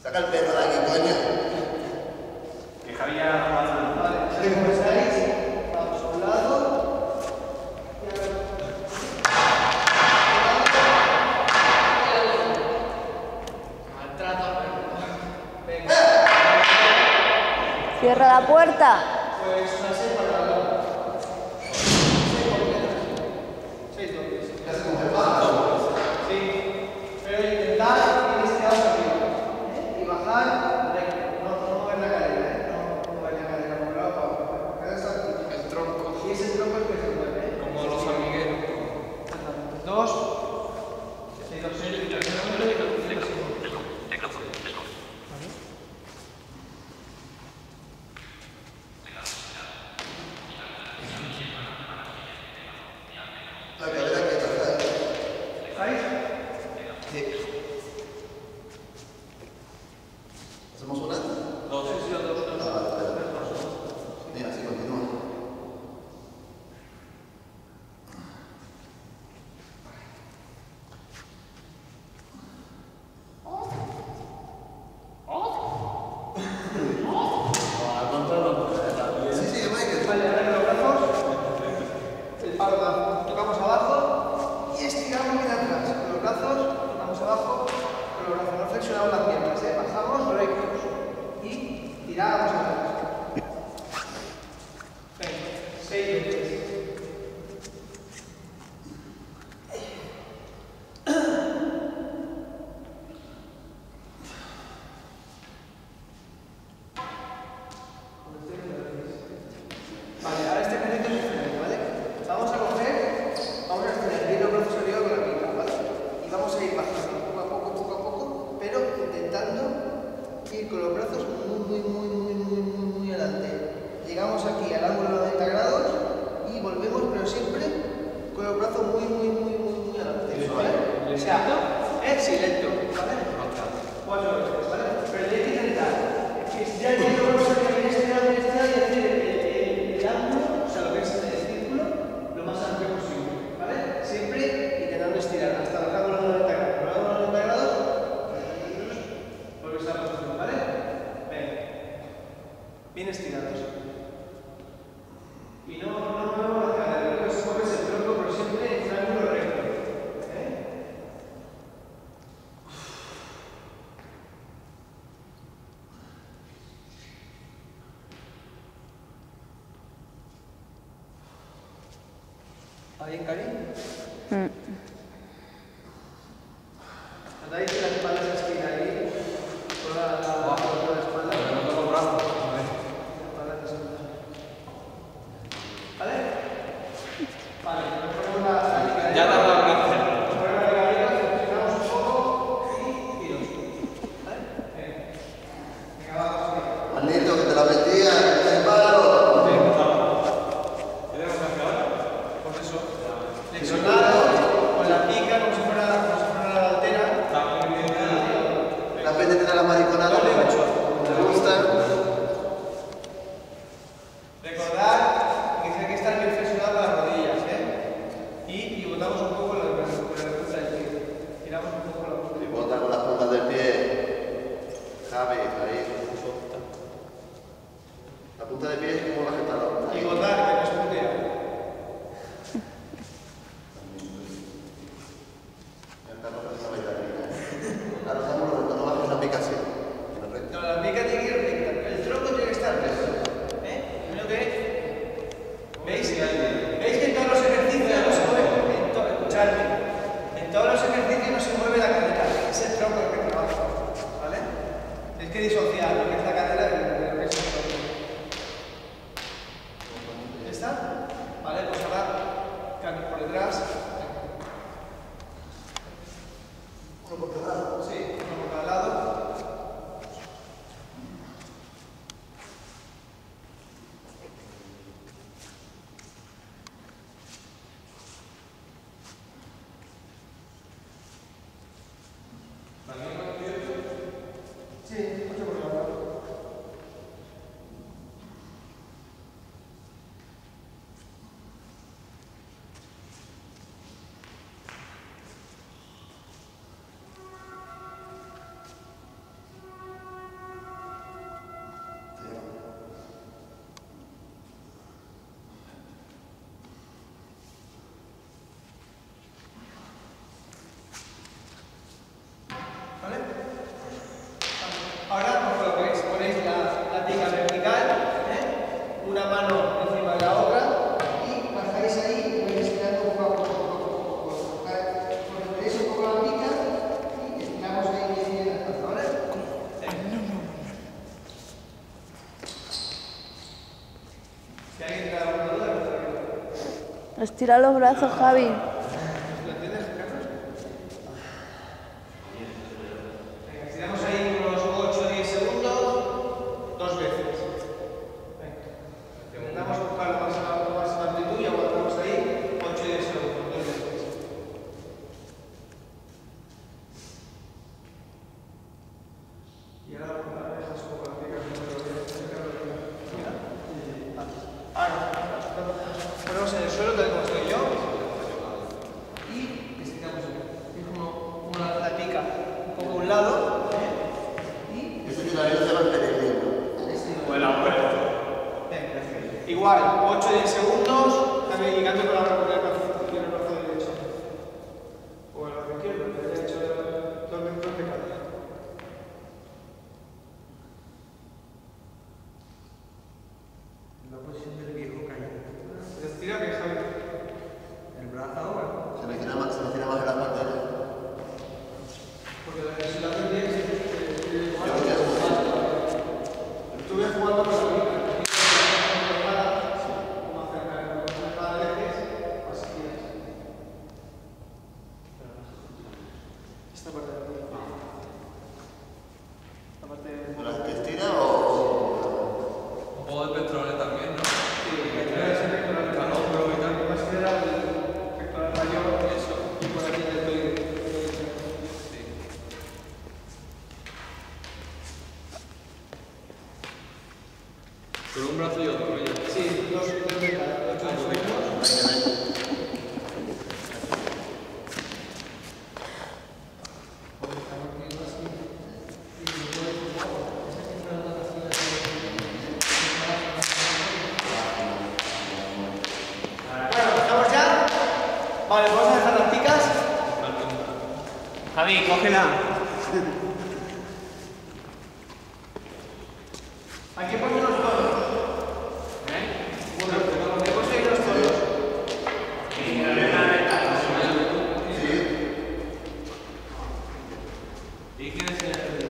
Saca el perro de aquí, coño. Que Javier vale. Vale, ¿cómo estáis? Vamos a un lado. Cierra la puerta. Pues una serie para la lado. 6 completas. 6 dobles. Casi como el pájaro. Sí. Pero intentar ir estirados arriba. Y bajar recto. No mover la cadera, No mover la cadera. Moverla para abajo. La cadera está aquí. El tronco. Y ese tronco es que se mueve, Como los hormigueros. Exactamente. 2. 6, 2, 6. La cadera que está. ¿Estáis? Sí. ¿Hacemos una? Dos. Sí, los dos. Ah, vale. Mira, así continúa. Sí, sí, Michael. Vale, ahora los brazos. El palo tocamos abajo y estiramos bien atrás. Con los brazos tocamos abajo, con los brazos no flexionamos las piernas, bajamos rectos y tiramos atrás. Venga, 6 veces. Vale, ahora este ejercicio es diferente, ¿vale? Vamos a extender bien los brazos arriba con la mitad, ¿vale? Y vamos a ir bajando poco a poco, pero intentando ir con los brazos muy adelante. Llegamos aquí al ángulo de 90 grados y volvemos, pero siempre con los brazos muy adelante, ¿vale? O sea, sí, lento, ¿vale? 4 veces, ¿vale? Pero hay que intentar que ya los brazos bien estirados y hacer el ángulo, o sea, lo que es el círculo, lo más amplio posible, ¿vale? Siempre intentando estirar hasta el ángulo de 90 grados. Por el ángulo de 90 grados, volvéis a la posición, ¿vale? Venga. Bien estirados. Y no movemos la cadera, lo que se mueve es el tronco, pero siempre en un ángulo recto. ¿Está bien, Karim? ¿Notáis que la espalda se estira ahí? Toda la espalda. Pero no toco brazos. La espalda se suelta. ¿Vale? Vale, nos ponemos la cadera. Ya te has dado gracias. Nos ponemos la cadera, flexionamos un poco y tiros. ¿Vale? Venga, vamos a ver. Manito, que te la metía en el palo. ¿Qué tenemos que hacer ahora? Pues eso. Flexionado, con la pica, como si fuera la altera. Está muy bien. La pena tiene la mariconada. ¿Te gusta? Recordad que tiene que estar bien flexionado con las rodillas, y botamos un poco con la punta del pie. Tiramos un poco la punta Y del pie. bota con las puntas del pie. Javi, ahí. La punta del pie ¿Alguien te da alguna duda? Estira los brazos, Javi. ¿Lo entiendes, Carlos? Venga, estiramos ahí unos 8 o 10 segundos, 2 veces. Venga. Intentamos buscar lo más amplitud y aguantamos ahí 8 o 10 segundos, 2 veces. Y ahora dejas un poco la pica, mira. Ahora, ponemos en el suelo tal como estoy yo y estiramos aquí. Es como la pica un poco a un lado y Eso que todavía se va a pedir. venga, igual 8 o 10 segundos también y cambio con la mano con el brazo derecho o el brazo izquierdo, el derecho totalmente pecado. La posición del viejo callado. Estira que Javi. El brazo ahora. Se me tira más en la pantalla. Porque la situación tiene que ser. Yo creo que es muy bien. Estuve jugando con la vida. Como hacer una espada de veces, así tiras. Esta parte de aquí. Esta parte de. ¿Las que estira o...? Un poco de petróleo también, ¿no? Sí, pectoral Al hombro y tal. más que era el pectoral mayor Eso. y por aquí el deltoide. Sí. Con un brazo y otro, ¿no? Ya. Sí, dos de cada 8 segundos. Bueno, ¿estamos ya? Vale, vamos a dejar las picas. Javi, cógela. Aquí ponemos